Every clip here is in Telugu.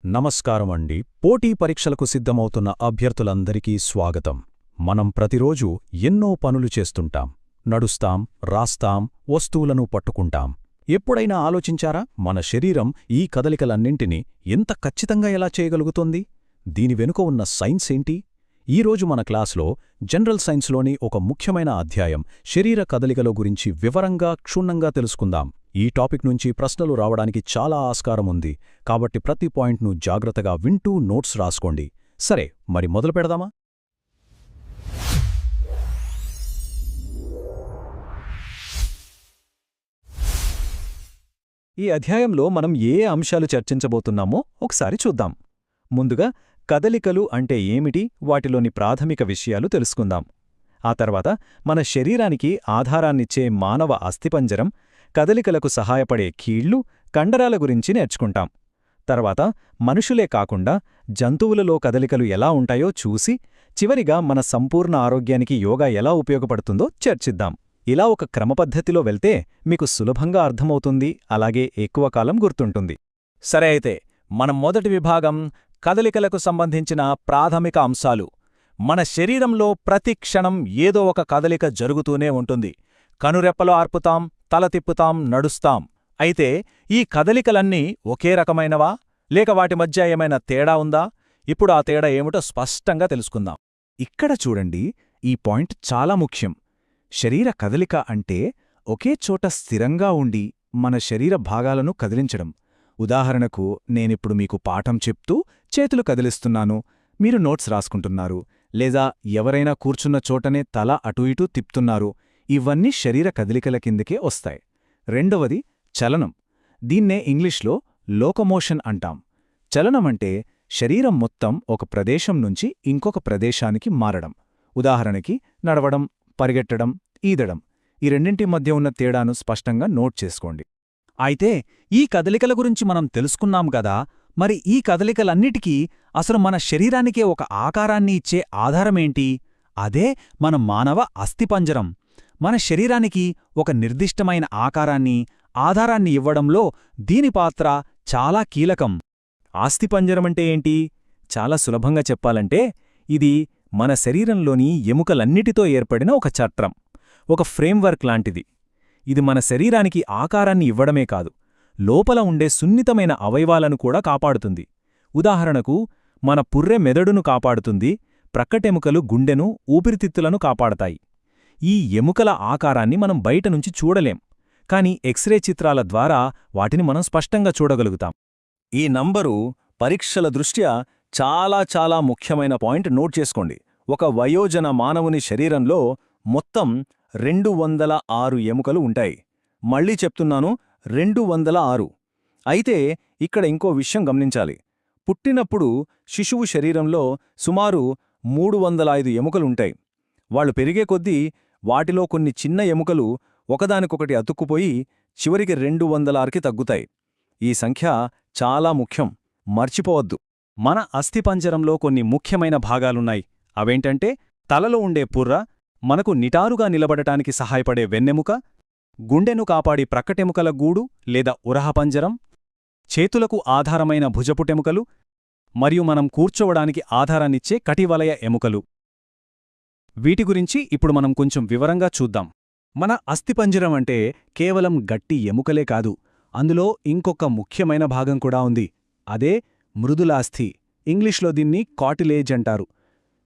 నమస్కారమండి. పోటీ పరీక్షలకు సిద్ధమవుతున్న అభ్యర్థులందరికీ స్వాగతం. మనం ప్రతిరోజూ ఎన్నో పనులు చేస్తుంటాం. నడుస్తాం, రాస్తాం, వస్తువులను పట్టుకుంటాం. ఎప్పుడైనా ఆలోచించారా, మన శరీరం ఈ కదలికలన్నింటినీ ఎంత ఖచ్చితంగా ఎలా చేయగలుగుతోంది? దీని వెనుక ఉన్న సైన్స్ ఏంటి? ఈరోజు మన క్లాస్లో జనరల్ సైన్స్లోని ఒక ముఖ్యమైన అధ్యాయం శరీర కదలికల గురించి వివరంగా క్షుణ్ణంగా తెలుసుకుందాం. ఈ టాపిక్ నుంచి ప్రశ్నలు రావడానికి చాలా ఆస్కారం ఉంది, కాబట్టి ప్రతి పాయింట్ను జాగ్రత్తగా వింటూ నోట్స్ రాసుకోండి. సరే, మరి మొదలు పెడదామా? ఈ అధ్యాయంలో మనం ఏ అంశాలు చర్చించబోతున్నామో ఒకసారి చూద్దాం. ముందుగా కదలికలు అంటే ఏమిటి, వాటిలోని ప్రాథమిక విషయాలు తెలుసుకుందాం. ఆ తర్వాత మన శరీరానికి ఆధారాన్నిచ్చే మానవ అస్థిపంజరం, కదలికలకు సహాయపడే కీళ్లు, కండరాల గురించి నేర్చుకుంటాం. తర్వాత మనుషులే కాకుండా జంతువులలో కదలికలు ఎలా ఉంటాయో చూసి, చివరిగా మన సంపూర్ణ ఆరోగ్యానికి యోగా ఎలా ఉపయోగపడుతుందో చర్చిద్దాం. ఇలా ఒక క్రమపద్ధతిలో వెళ్తే మీకు సులభంగా అర్థమవుతుంది, అలాగే ఎక్కువ కాలం గుర్తుంటుంది. సరే, అయితే మన మొదటి విభాగం కదలికలకు సంబంధించిన ప్రాథమిక అంశాలు. మన శరీరంలో ప్రతి క్షణం ఏదో ఒక కదలిక జరుగుతూనే ఉంటుంది. కనురెప్పలో ఆర్పుతాం, తల తిప్పుతాం, నడుస్తాం. అయితే ఈ కదలికలన్నీ ఒకే రకమైనవా, లేక వాటి మధ్య ఏమైనా తేడా ఉందా? ఇప్పుడు ఆ తేడా ఏమిటో స్పష్టంగా తెలుసుకుందాం. ఇక్కడ చూడండి, ఈ పాయింట్ చాలా ముఖ్యం. శరీర కదలిక అంటే ఒకే చోట స్థిరంగా ఉండి మన శరీర భాగాలను కదిలించడం. ఉదాహరణకు, నేనిప్పుడు మీకు పాఠం చెప్తూ చేతులు కదిలిస్తున్నాను, మీరు నోట్స్ రాసుకుంటున్నారు, లేదా ఎవరైనా కూర్చున్న చోటనే తల అటూ ఇటూ తిప్పుతున్నారు. ఇవన్నీ శరీర కదలికల కిందకే వస్తాయి. రెండవది చలనం. దీన్నే ఇంగ్లీష్లో లోకోమోషన్ అంటాం. చలనమంటే శరీరం మొత్తం ఒక ప్రదేశం నుంచి ఇంకొక ప్రదేశానికి మారడం. ఉదాహరణకి నడవడం, పరిగెట్టడం, ఈదడం. ఈ రెండింటి మధ్య ఉన్న తేడాను స్పష్టంగా నోట్ చేసుకోండి. అయితే ఈ కదలికల గురించి మనం తెలుసుకున్నాం గదా, మరి ఈ కదలికలన్నిటికీ అసలు మన శరీరానికే ఒక ఆకారాన్ని ఇచ్చే ఆధారమేంటి? అదే మన మానవ అస్థిపంజరం. మన శరీరానికి ఒక నిర్దిష్టమైన ఆధారాన్ని ఇవ్వడంలో దీని పాత్ర చాలా కీలకం. అస్థిపంజరమంటే ఏంటి? చాలా సులభంగా చెప్పాలంటే, ఇది మన శరీరంలోని ఎముకలన్నిటితో ఏర్పడిన ఒక చట్రం, ఒక ఫ్రేమ్వర్క్ లాంటిది. ఇది మన శరీరానికి ఆకారాన్ని ఇవ్వడమే కాదు, లోపల ఉండే సున్నితమైన అవయవాలను కూడా కాపాడుతుంది. ఉదాహరణకు, మన పుర్రె మెదడును కాపాడుతుంది, ప్రక్కటెముకలు గుండెను, ఊపిరితిత్తులను కాపాడతాయి. ఈ ఎముకల ఆకారాన్ని మనం బయటనుంచి చూడలేం, కాని ఎక్స్రే చిత్రాల ద్వారా వాటిని మనం స్పష్టంగా చూడగలుగుతాం. ఈ నంబరు పరీక్షల దృష్ట్యా చాలా ముఖ్యమైన పాయింట్ నోట్ చేసుకోండి. ఒక వయోజన మానవుని శరీరంలో మొత్తం 206 ఎముకలు ఉంటాయి. మళ్ళీ చెప్తున్నాను, 206. అయితే ఇక్కడ ఇంకో విషయం గమనించాలి. పుట్టినప్పుడు శిశువు శరీరంలో సుమారు 305 ఎముకలుంటాయి. వాళ్ళు పెరిగే కొద్దీ వాటిలో కొన్ని చిన్న ఎముకలు ఒకదానికొకటి అతుక్కుపోయి చివరికి 206కి తగ్గుతాయి. ఈ సంఖ్య చాలా ముఖ్యం, మర్చిపోవద్దు. మన అస్థిపంజరంలో కొన్ని ముఖ్యమైన భాగాలున్నాయి. అవేంటంటే, తలలో ఉండే పుర్ర, మనకు నిటారుగా నిలబడటానికి సహాయపడే వెన్నెముక, గుండెను కాపాడి ప్రక్కటెముకల గూడు లేదా ఉరహపంజరం, చేతులకు ఆధారమైన భుజపుటెముకలు, మరియు మనం కూర్చోవడానికి ఆధారాన్నిచ్చే కటివలయ ఎముకలు. వీటి గురించి ఇప్పుడు మనం కొంచెం వివరంగా చూద్దాం. మన అస్థిపంజరం అంటే కేవలం గట్టి ఎముకలే కాదు, అందులో ఇంకొక ముఖ్యమైన భాగం కూడా ఉంది. అదే మృదులాస్థి. ఇంగ్లీష్లో దీన్ని కార్టిలేజ్ అంటారు.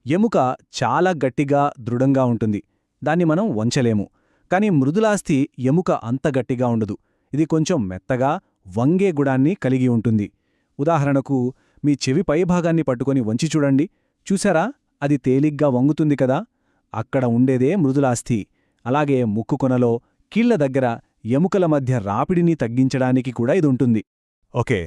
ఎముక చాలా గట్టిగా, దృఢంగా ఉంటుంది. దాన్ని మనం వంచలేము. కాని మృదులాస్థి ఎముక అంత గట్టిగా ఉండదు. ఇది కొంచెం మెత్తగా, వంగే గుడాన్ని కలిగి ఉంటుంది. ఉదాహరణకు, మీ చెవి పైభాగాన్ని పట్టుకొని వంచి చూడండి. చూశారా, అది తేలిగ్గా వంగుతుంది కదా? అక్కడ ఉండేదే మృదులాస్థి. అలాగే ముక్కు కొనలో, కీళ్ల దగ్గర ఎముకల మధ్య రాపిడిని తగ్గించడానికి కూడా ఇదుంటుంది. ఓకే,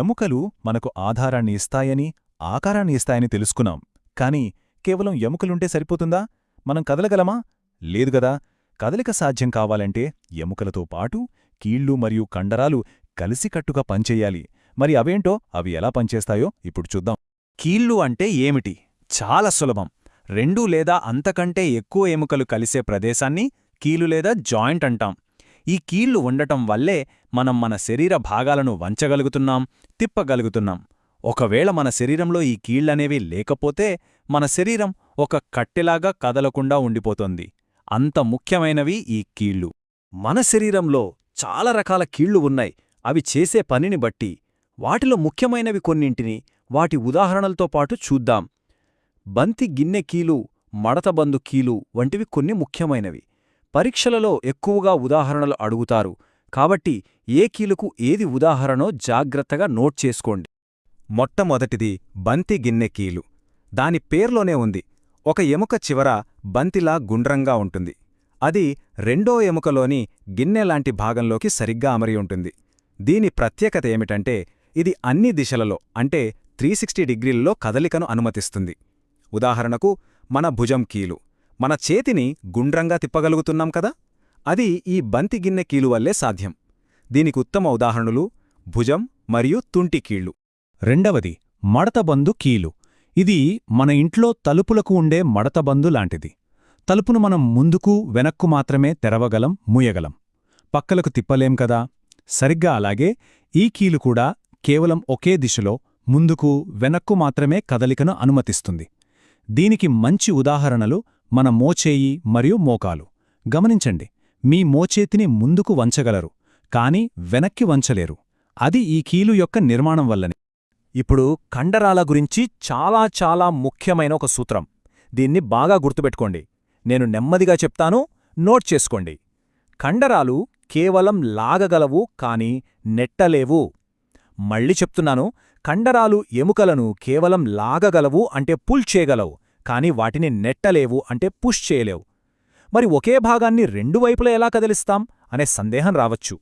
ఎముకలు మనకు ఆధారాన్ని ఇస్తాయని, ఆకారాన్ని ఇస్తాయని తెలుసుకున్నాం. కానీ కేవలం ఎముకలుంటే సరిపోతుందా? మనం కదలగలమా? లేదుగదా. కదలిక సాధ్యం కావాలంటే ఎముకలతో పాటు కీళ్లు మరియు కండరాలు కలిసికట్టుగా పనిచెయ్యాలి. మరి అవేంటో, అవి ఎలా పనిచేస్తాయో ఇప్పుడు చూద్దాం. కీళ్లు అంటే ఏమిటి? చాలా సులభం. 2 లేదా అంతకంటే ఎక్కువ ఎముకలు కలిసే ప్రదేశాన్ని కీలు లేదా జాయింట్ అంటాం. ఈ కీళ్లు ఉండటం వల్లే మనం మన శరీర భాగాలను వంచగలుగుతున్నాం, తిప్పగలుగుతున్నాం. ఒకవేళ మన శరీరంలో ఈ కీళ్లనేవి లేకపోతే మన శరీరం ఒక కట్టెలాగా కదలకుండా ఉండిపోతోంది. అంత ముఖ్యమైనవి ఈ కీళ్లు. మన శరీరంలో చాలా రకాల కీళ్లు ఉన్నాయి. అవి చేసే పనిని బట్టి వాటిలో ముఖ్యమైనవి కొన్నింటిని వాటి ఉదాహరణలతో పాటు చూద్దాం. బంతి గిన్నె కీలు, మడతబందు కీలు వంటివి కొన్ని ముఖ్యమైనవి. పరీక్షలలో ఎక్కువగా ఉదాహరణలు అడుగుతారు కాబట్టి ఏ కీలుకు ఏది ఉదాహరణో జాగ్రత్తగా నోట్ చేసుకోండి. మొట్టమొదటిది బంతి గిన్నె కీలు. దాని పేర్లోనే ఉంది. ఒక ఎముక చివర బంతిలా గుండ్రంగా ఉంటుంది. అది రెండో ఎముకలోని గిన్నెలాంటి భాగంలోకి సరిగ్గా అమరి ఉంటుంది. దీని ప్రత్యేకత ఏమిటంటే ఇది అన్ని దిశలలో అంటే 360 డిగ్రీల్లో కదలికను అనుమతిస్తుంది. ఉదాహరణకు మన భుజం కీలు. మన చేతిని గుండ్రంగా తిప్పగలుగుతున్నాం కదా, అది ఈ బంతి గిన్నె కీలు వల్లే సాధ్యం. దీనికి ఉత్తమ ఉదాహరణలు భుజం మరియు తుంటి కీళ్లు. రెండవది మడతబందు కీలు. ఇది మన ఇంట్లో తలుపులకు ఉండే మడతబందు లాంటిది. తలుపును మనం ముందుకు వెనక్కు మాత్రమే తెరవగలం, మూయగలం. పక్కలకు తిప్పలేం కదా. సరిగ్గా అలాగే ఈ కీలు కూడా కేవలం ఒకే దిశలో ముందుకు వెనక్కు మాత్రమే కదలికను అనుమతిస్తుంది. దీనికి మంచి ఉదాహరణలు మన మోచేయి మరియు మోకాలు. గమనించండి, మీ మోచేతిని ముందుకు వంచగలరు, కాని వెనక్కి వంచలేరు. అది ఈ కీలు యొక్క నిర్మాణం వల్లనే. ఇప్పుడు కండరాల గురించి చాలా ముఖ్యమైన ఒక సూత్రం. దీన్ని బాగా గుర్తుపెట్టుకోండి. నేను నెమ్మదిగా చెప్తాను, నోట్ చేసుకోండి. కండరాలు కేవలం లాగగలవు కాని నెట్టలేవు. మళ్ళీ చెప్తున్నాను, కండరాలు ఎముకలను కేవలం లాగగలవు అంటే పుల్ చేయగలవు, కాని వాటిని నెట్టలేవు అంటే పుష్ చేయలేవు. మరి ఒకే భాగాన్ని రెండు వైపులా ఎలా కదిలిస్తాం అనే సందేహం రావచ్చు.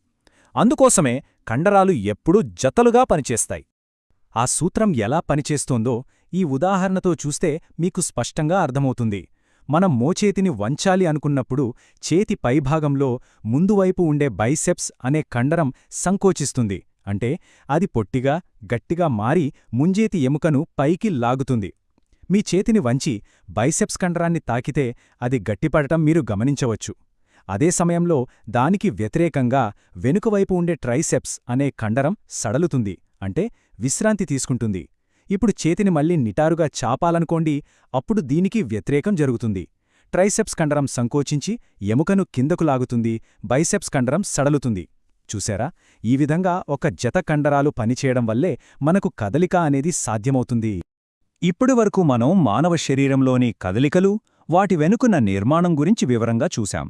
అందుకోసమే కండరాలు ఎప్పుడూ జతలుగా పనిచేస్తాయి. ఆ సూత్రం ఎలా పనిచేస్తోందో ఈ ఉదాహరణతో చూస్తే మీకు స్పష్టంగా అర్థమవుతుంది. మనం మోచేతిని వంచాలి అనుకున్నప్పుడు చేతి పైభాగంలో ముందువైపు ఉండే బైసెప్స్ అనే కండరం సంకోచిస్తుంది. అంటే అది పొట్టిగా, గట్టిగా మారి ముంజేతి ఎముకను పైకి లాగుతుంది. మీ చేతిని వంచి బైసెప్స్ కండరాన్ని తాకితే అది గట్టిపడటం మీరు గమనించవచ్చు. అదే సమయంలో దానికి వ్యతిరేకంగా వెనుకవైపు ఉండే ట్రైసెప్స్ అనే కండరం సడలుతుంది, అంటే విశ్రాంతి తీసుకుంటుంది. ఇప్పుడు చేతిని మళ్ళీ నిటారుగా చాపాలనుకోండి, అప్పుడు దీనికి వ్యతిరేకం జరుగుతుంది. ట్రైసెప్స్ కండరం సంకోచించి ఎముకను కిందకు లాగుతుంది, బైసెప్స్ కండరం సడలుతుంది. చూశారా? ఈ విధంగా ఒక జత కండరాలు పనిచేయడం వల్లే మనకు కదలిక అనేది సాధ్యమవుతుంది. ఇప్పటివరకు మనం మానవ శరీరంలోని కదలికలు, వాటి వెనుకున్న నిర్మాణం గురించి వివరంగా చూశాం.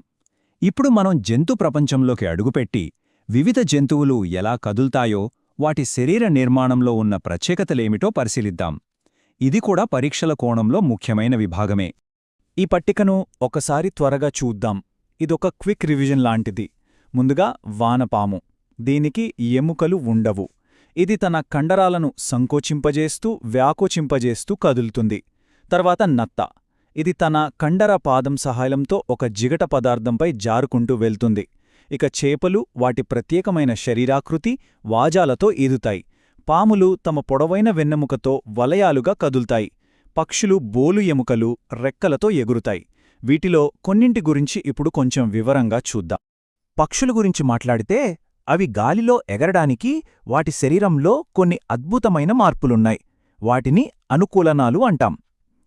ఇప్పుడు మనం జంతు ప్రపంచంలోకి అడుగుపెట్టి వివిధ జంతువులు ఎలా కదుల్తాయో, వాటి శరీర నిర్మాణంలో ఉన్న ప్రత్యేకతలేమిటో పరిశీలిద్దాం. ఇది కూడా పరీక్షల కోణంలో ముఖ్యమైన విభాగమే. ఈ పట్టికను ఒకసారి త్వరగా చూద్దాం. ఇదొక క్విక్ రివిజన్ లాంటిది. ముందుగా వానపాము. దీనికి ఎముకలు ఉండవు. ఇది తన కండరాలను సంకోచింపజేస్తూ వ్యాకోచింపజేస్తూ కదులుతుంది. తర్వాత నత్త. ఇది తన కండర పాదం సహాయంతో ఒక జిగట పదార్థంపై జారుకుంటూ వెళ్తుంది. ఇక చేపలు వాటి ప్రత్యేకమైన శరీరాకృతి, వాజాలతో ఈదుతాయి. పాములు తమ పొడవైన వెన్నెముకతో వలయాలుగా కదుల్తాయి. పక్షులు బోలు ఎముకలు, రెక్కలతో ఎగురుతాయి. వీటిలో కొన్నింటి గురించి ఇప్పుడు కొంచెం వివరంగా చూద్దాం. పక్షుల గురించి మాట్లాడితే అవి గాలిలో ఎగరడానికి వాటి శరీరంలో కొన్ని అద్భుతమైన మార్పులున్నాయి. వాటిని అనుకూలనాలు అంటాం.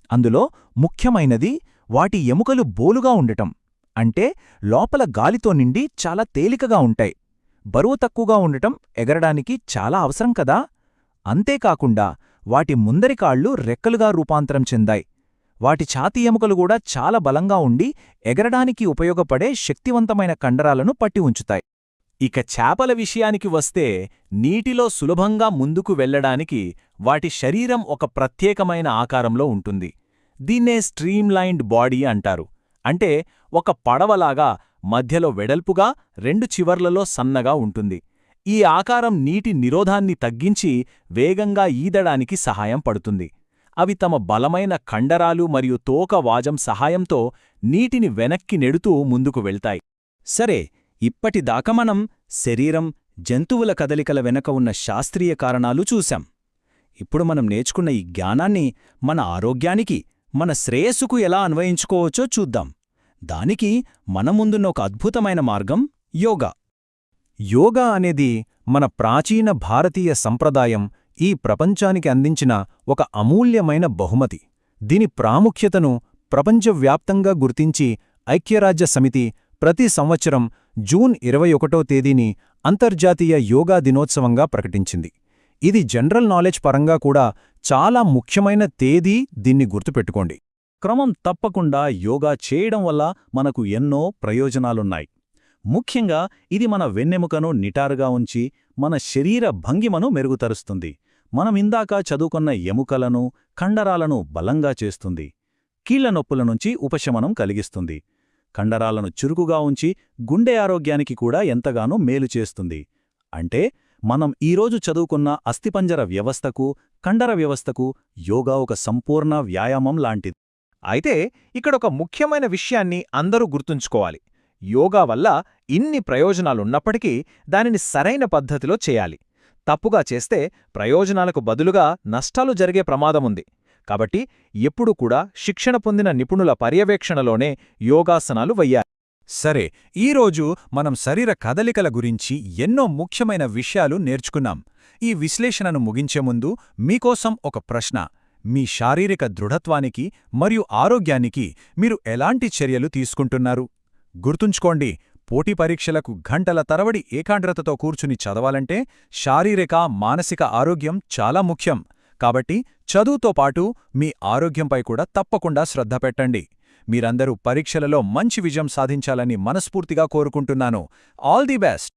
అందులో ముఖ్యమైనది వాటి ఎముకలు బోలుగా ఉండటం. అంటే లోపల గాలితో నిండి చాలా తేలికగా ఉంటాయి. బరువు తక్కువగా ఉండటం ఎగరడానికి చాలా అవసరం కదా. అంతేకాకుండా వాటి ముందరి కాళ్ళు రెక్కలుగా రూపాంతరం చెందాయి. వాటి ఛాతీ ఎముకలు కూడా చాలా బలంగా ఉండి ఎగరడానికి ఉపయోగపడే శక్తివంతమైన కండరాలను పట్టి ఉంచుతాయి. ఇక చేపల విషయానికి వస్తే నీటిలో సులభంగా ముందుకు వెళ్లడానికి వాటి శరీరం ఒక ప్రత్యేకమైన ఆకారంలో ఉంటుంది. దీన్నే స్ట్రీమ్లైన్డ్ బాడీ అంటారు. అంటే ఒక పడవలాగా మధ్యలో వెడల్పుగా, రెండు చివర్లలో సన్నగా ఉంటుంది. ఈ ఆకారం నీటి నిరోధాన్ని తగ్గించి వేగంగా ఈదడానికి సహాయం పడుతుంది. అవి తమ బలమైన కండరాలు మరియు తోక వాజం సహాయంతో నీటిని వెనక్కి నెడుతూ ముందుకు వెళ్తాయి. సరే, ఇప్పటిదాకా మనం శరీరం, జంతువుల కదలికల వెనక ఉన్న శాస్త్రీయ కారణాలు చూశాం. ఇప్పుడు మనం నేర్చుకున్న ఈ జ్ఞానాన్ని మన ఆరోగ్యానికి, మన శ్రేయస్సుకు ఎలా అన్వయించుకోవచ్చో చూద్దాం. దానికి మన ముందున్న ఒక అద్భుతమైన మార్గం యోగా. యోగా అనేది మన ప్రాచీన భారతీయ సంప్రదాయం ఈ ప్రపంచానికి అందించిన ఒక అమూల్యమైన బహుమతి. దీని ప్రాముఖ్యతను ప్రపంచవ్యాప్తంగా గుర్తించి ఐక్యరాజ్య సమితి ప్రతి సంవత్సరం జూన్ 21వ తేదీని అంతర్జాతీయ యోగా దినోత్సవంగా ప్రకటించింది. ఇది జనరల్ నాలెడ్జ్ పరంగా కూడా చాలా ముఖ్యమైన తేదీ, దీన్ని గుర్తుపెట్టుకోండి. క్రమం తప్పకుండా యోగా చేయడం వల్ల మనకు ఎన్నో ప్రయోజనాలున్నాయి. ముఖ్యంగా ఇది మన వెన్నెముకను నిటారుగా ఉంచి మన శరీర భంగిమను మెరుగుతరుస్తుంది. మనమిందాక చదువుకున్న ఎముకలను, కండరాలను బలంగా చేస్తుంది. కీళ్ల నొప్పుల నుంచి ఉపశమనం కలిగిస్తుంది. కండరాలను చురుకుగా ఉంచి గుండె ఆరోగ్యానికి కూడా ఎంతగానో మేలు చేస్తుంది. అంటే మనం ఈరోజు చదువుకున్న అస్థిపంజర వ్యవస్థకు, కండర వ్యవస్థకు యోగా ఒక సంపూర్ణ వ్యాయామం లాంటిది. అయితే ఇక్కడొక ముఖ్యమైన విషయాన్ని అందరూ గుర్తుంచుకోవాలి. యోగా వల్ల ఇన్ని ప్రయోజనాలున్నప్పటికీ దానిని సరైన పద్ధతిలో చేయాలి. తప్పుగా చేస్తే ప్రయోజనాలకు బదులుగా నష్టాలు జరిగే ప్రమాదముంది. కాబట్టి ఎప్పుడూ కూడా శిక్షణ పొందిన నిపుణుల పర్యవేక్షణలోనే యోగాసనాలు వెయ్యాలి. సరే, ఈరోజు మనం శరీర కదలికల గురించి ఎన్నో ముఖ్యమైన విషయాలు నేర్చుకున్నాం. ఈ విశ్లేషణను ముగించే ముందు మీకోసం ఒక ప్రశ్న. మీ శారీరక దృఢత్వానికి మరియు ఆరోగ్యానికి మీరు ఎలాంటి చర్యలు తీసుకుంటున్నారు? గుర్తుంచుకోండి, పోటీ పరీక్షలకు గంటల తరబడి ఏకాగ్రతతో కూర్చుని చదవాలంటే శారీరక, మానసిక ఆరోగ్యం చాలా ముఖ్యం. కాబట్టి చదువుతో పాటు మీ ఆరోగ్యంపై కూడా తప్పకుండా శ్రద్ధ పెట్టండి. మీరందరూ పరీక్షలలో మంచి విజయం సాధించాలని మనస్ఫూర్తిగా కోరుకుంటున్నాను. All the best.